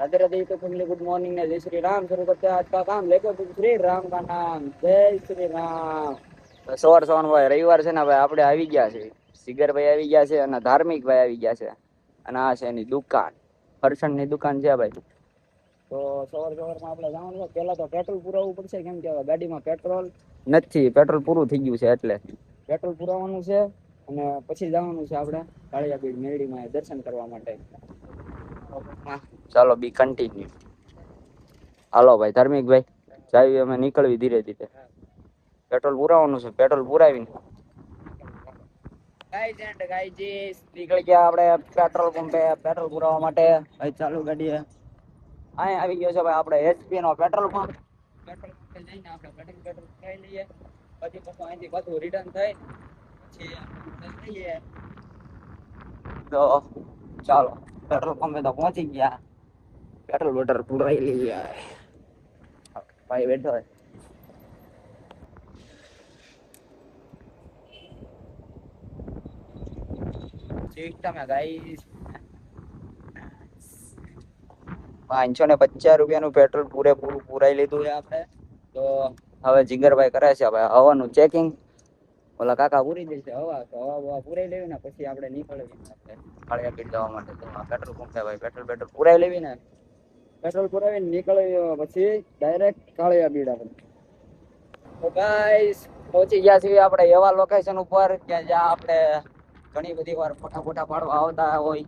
राधे राधे तो family good morning ने जय श्री राम शुरू करते हैं आज का काम लेकर श्री राम का नाम जय श्री राम। સવાર સવારમાં ભાઈ રવિવાર છે ને ભાઈ આપણે આવી ગયા છે સિગરભાઈ આવી ગયા છે અને ધાર્મિક ભાઈ આવી ગયા છે અને આ છે એની દુકાન ફરસાણની દુકાન છે ભાઈ. તો સવાર સવારમાં આપણે જવાનું છે પહેલા તો પેટ્રોલ પુરાવવું પડશે કેમ કે ગાડીમાં પેટ્રોલ નથી પેટ્રોલ પૂરું થઈ ગયું છે એટલે પેટ્રોલ પુરાવવાનું છે અને પછી જવાનું છે આપણે કાળિયા બીડ મેરડીમાં દર્શન કરવા માટે. ચાલો બી કન્ટિન્યુ. હાલો ભાઈ ધાર્મિક ભાઈ ચાવી અમે નીકળવી ધીરે ધીરે પેટ્રોલ પુરાવાનું છે પેટ્રોલ પુરાવીને નીકળી ગયા આપણે પેટ્રોલ પંપે પેટ્રોલ પુરાવવા માટે. ભાઈ ચાલુ ગાડી અહીંયા આવી ગયો છે ભાઈ આપણે એચપી નો પેટ્રોલ પંપ. પેટ્રોલ પંપે જઈને આપણે પેટ્રોલ પુરાવી લઈએ પછી અહીંથી પાછું રિટર્ન થઈ પછી લઈએ. તો ચાલો પેટ્રોલ પંપે તો પહોંચી ગયા પેટ્રોલ વોટર પુરાઈ લઈએ. ભાઈ બેઠો હોય સિસ્ટમ હે ગાઈસ. 550 રૂપિયાનું પેટ્રોલ પૂરેપૂરું પુરાઈ લીધું છે આપણે. તો હવે જીગરભાઈ કરે છે હવે હવાનું ચેકિંગ. ઓલા કાકા પૂરી દેશે હવા તો હવા પુરાઈ લેવી ને પછી આપણે નીકળવી આપણે કાળિયા બીડ જવા માટે. તો પેટ્રોલ પંપ છે ભાઈ પેટ્રોલ પુરાઈ લેવી ને પેટ્રોલ પુરાવીને નીકળવી પછી ડાયરેક્ટ કાળિયા બીડ આપણે. તો ગાઈસ પહોંચી ગયા છીએ આપણે એવા લોકેશન ઉપર કે જ્યાં આપણે ઘણી બધી વાર ફોટા ફોટા પાડવા આવતા હોય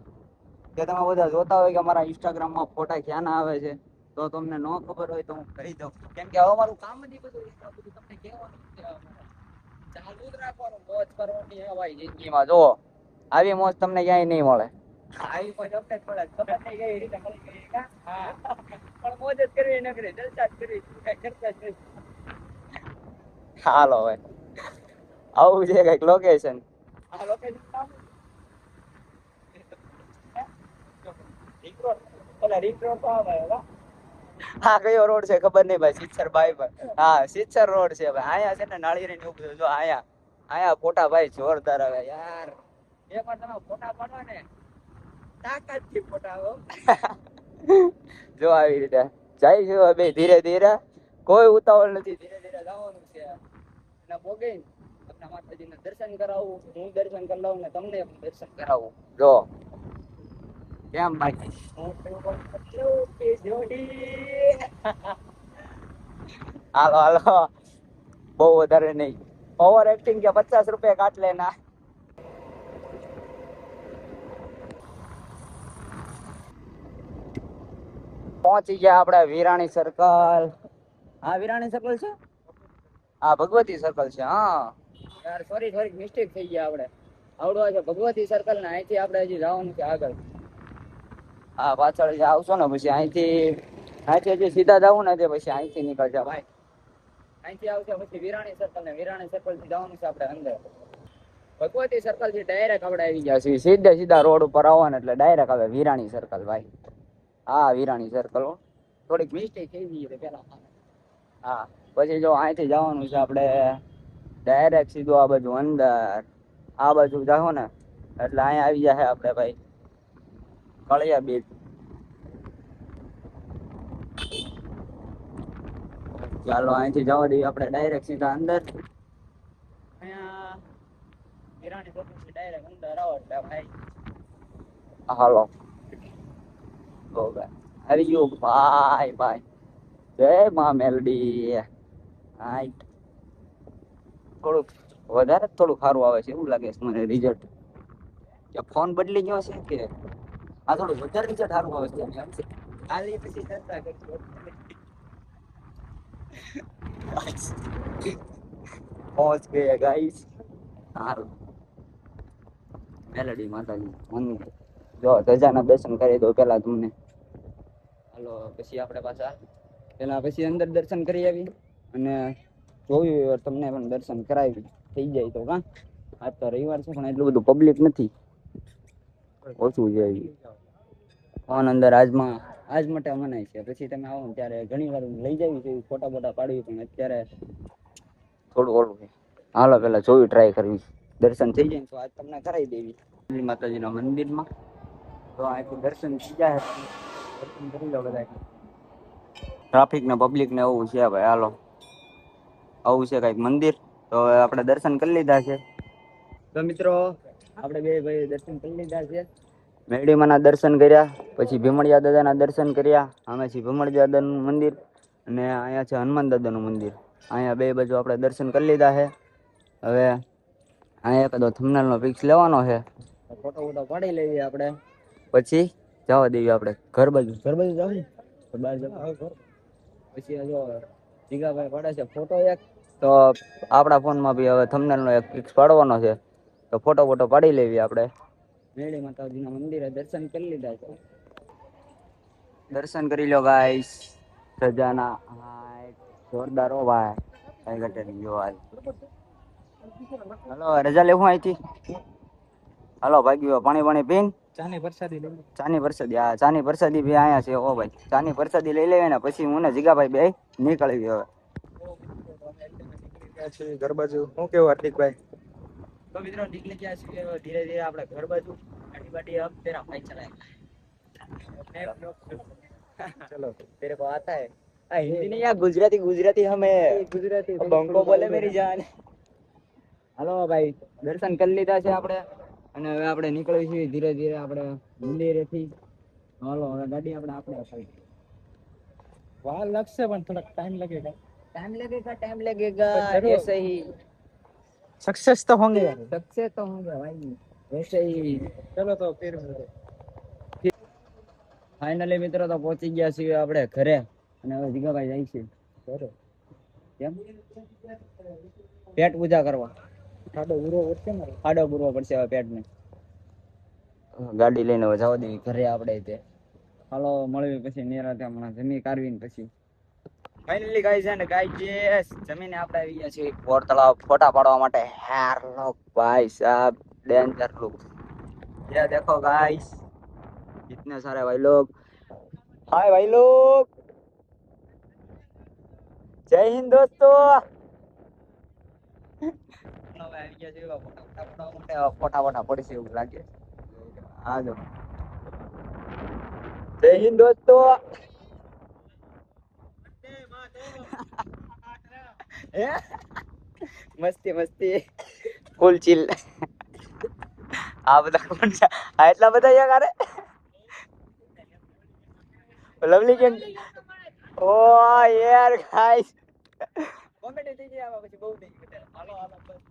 કે તમે બધા જોતા હોય કે અમારા ઇન્સ્ટાગ્રામમાં ફોટા ક્યાં ના આવે છે. તો તમને ન ખબર હોય તો હું કહી દઉં કેમ કે હવે મારું કામ જ બધું તમને કહેવાનું છે. ચાલુ જ રાખવાનું મોજ કરવાની હે ભાઈ જિંદગીમાં. જો આવી મોજ તમને ક્યાંય નહીં મળે. આવી મોજ અમને મળે ખબર નહીં કઈ રીતે મળી ગઈ કા. હા પણ મોજ જ કરવી ન કરી જલસા જ કરવી કઈ કરતા જ નહીં. હાલો ભાઈ આવું છે કઈક લોકેશન. આ લોકેશન હા કયો રોડ છે ખબર નહીં ભાઈ સિત્સર ભાઈ હા સિત્સર રોડ છે ભાઈ. અહીંયા છે ને નાળિયેરી ને ઉભું જો અહીંયા ફોટા ભાઈ જોરદાર આવે યાર. એક વાર તમે ફોટા પાડવા ને તાકાત થી ફોટા આવો. જો આવી રીતે જાય છે બે ધીરે ધીરે કોઈ ઉતાવળ નથી ધીરે ધીરે જવાનું છે અને બોગઈ આપણા માતાજીને દર્શન કરાવું હું દર્શન કરી લઉં ને તમને દર્શન કરાવું. જો કેમ ભાઈ હાલો હાલો બહુ વધારે નહીં ઓવર એક્ટિંગ કે 50 રૂપિયા કાટ લેના. પહોંચી ગયા આપણે વિરાણી સર્કલ. હા વિરાણી સર્કલ છે હા ભગવતી સર્કલ છે. હા યાર સોરી મિસ્ટેક થઈ ગયા આપણે આવડો છે ભગવતી સર્કલ ને અહીંથી આપણે હજી જવાનું છે આગળ. હા પાછળ જે આવશો ને પછી અહીંથી હજી સીધા જવું ને તે પછી અહીંથી નીકળશે ભાઈ. અહીંથી આવશે પછી વિરાણી સર્કલ ને વિરાણી સર્કલ થી જવાનું છે આપણે અંદર. ભગવતી સર્કલ થી ડાયરેક્ટ આપણે આવી ગયા છીએ સીધા રોડ ઉપર આવવાના એટલે ડાયરેક્ટ આવે વિરાણી સર્કલ ભાઈ. હા વિરાણી સર્કલ થોડીક મિસ્ટેક થઈ ગઈ છે પેલા. હા પછી જો અહીંથી જવાનું છે આપણે ડાયરેક્ટ સીધું આ બાજુ અંદર આ બાજુ જાઓ ને એટલે અહીંયા આવી જાય આપણે ભાઈ કાળિયા બીડ. ચાલો અહીંથી જવા દઈએ આપણે ડાયરેક્ટ સીધા અંદર. અહીંયા વિરાણી સર્કલ થી ડાયરેક્ટ અંદર આવો એટલે ભાઈ હાલો આવી ગયો ભાઈ જય માં મેલડી. હાઈટ થોડુંક વધારે થોડું સારું આવે છે એવું લાગે છે મને રિઝલ્ટ. કે ફોન બદલી ગયો છે કે આ થોડું વધારે રિઝલ્ટ સારું આવે છે. ખાલી પછી ચર્ચા કરશું. પહોંચ ગયા ગાઈસ. સારું મેલડી માતાજી મંદિર જો ધજાના દર્શન કરી દો પેલા તમને. હાલો પછી આપણે પાછા પેલા પછી અંદર દર્શન કરી આવી અને જોયું તમને પણ દર્શન કરાવી થઈ જાય તો કા. આજ તો રવિવાર છે પણ એટલું બધું પબ્લિક નથી ઓછું છે. ફોન અંદર આજ માટે મનાય છે પછી તમે આવો ને ત્યારે ઘણી વાર લઈ જાવી છે ફોટા બોટા પાડવી પણ અત્યારે થોડું ઓલું છે. હાલો પેલા જોયું ટ્રાય કરવી દર્શન થઈ જાય તો આજ તમને કરાવી દેવી માતાજીના મંદિરમાં. તો અહીંથી દર્શન થઈ જાય દર્શન કરી લો બધા. ટ્રાફિક ને પબ્લિક ને એવું છે ભાઈ. હાલો, આવું છે કઈક મંદિર. તો હવે આપણે દર્શન કરી લીધા છે. તો મિત્રો આપણે બે ભાઈ દર્શન કરી લીધા છે. મેરડીમાના દર્શન કર્યા, પછી ભીમળિયા દાદાના દર્શન કર્યા. અમે છીએ ભીમળિયા દાદાનું મંદિર અને અહીંયા છે હનુમાન દાદાનું મંદિર. અહીંયા બે બાજુ આપણે દર્શન કરી લીધા છે. હવે અહીંયા એકાદો થંબનેલનો પિક્સ લેવાનો છે, ફોટો ફોટો પાડી લઈએ આપણે, પછી જવા દઈએ આપણે ઘર બાજુ. ઘર બાજુ જાવ ને બહાર જાવ. પછી જો જીગાભાઈ પાડે છે ફોટો એક, તો આપણા ફોનમાં બી હવે થંબનેલનો એક પિક્સ પાડવાનો છે. તો ફોટો ફોટો પાડી લેવી આપણે. મેરડી માતાજીના મંદિરે દર્શન કરી લીધા છે. દર્શન કરી લો ગાઈસ. સજાના હાય જોરદાર હો ભાઈ. કઈ ઘટે નહીં જો આજ. હાલો રજા લેવું અહીંથી. હાલો ભાગ્યો પાણી પાણી પીન ચાની પ્રસાદી લઈ લે. ચાની પ્રસાદી, હા ચાની પ્રસાદી બી અહીંયા છે. ઓ ભાઈ ચાની પ્રસાદી લઈ લેવી ને પછી હું ને જીગાભાઈ બે નીકળવી હવે. ઘર બાજુ શું કેવું હાર્દિકભાઈ? તો મિત્રો નીકળી ગયા છીએ ધીરે ધીરે આપણે ઘર બાજુ. ગાડી બાડી अब तेरा भाई चलाएगा. चलो तेरे को आता है? हिंदी नहीं यार, गुजराती. गुजराती हमें गुजराती બંકો બોલે મેરી જાન. હાલો ભાઈ દર્શન કરી લીધા છે આપણે અને હવે આપણે નીકળીએ છીએ ધીરે ધીરે આપણે મંદિરેથી. હાલો હવે ગાડી આપણે વાર લાગશે પણ થોડાક ટાઈમ लगेगा. टाइम लगेगा ऐसे ही सक्सेस तो होंगे यार. सक्सेस तो होंगे भाई वैसे ही. चलो तो फिर ફાઇનલી મિત્રો તો પહોંચી ગયા છીએ આપણે ઘરે અને હવે જીગાભાઈ જાય છે ઘરે. કેમ? પેટ પૂજા કરવા. ખાડો પૂરવો પડશે ને. ખાડો પૂરવો પડશે હવે પેટને. ગાડી લઈને હવે જવા દેવી ઘરે આપણે તે. હાલો મળવી પછી નિરાતે હમણાં જમી કાઢવીને પછી. ફાઇનલી ગાઈસ એન્ડ ગાઈસ જમીને આપણે આવી ગયા છીએ બોર તળાવ ફોટા પાડવા માટે. યાર લુક ભાઈ સાहब डेंजर लुक. ये देखो गाइस कितने सारे भाई लोग. हाय भाई लोग, जय हिंद दोस्तों. ફોટા ફોટા પડશે એવું લાગે. હા જો જય હિન્દ દોસ્તો. મસ્તી મસ્તી ફૂલ ચીલ. આ બધા કોણ છે? આ એટલા બધા યાર. લવલી કેમ? ઓ યાર ગાઈસ કોમેડી થઈ ગઈ આમાં પછી બહુ થઈ ગઈ. હાલો હાલો બસ.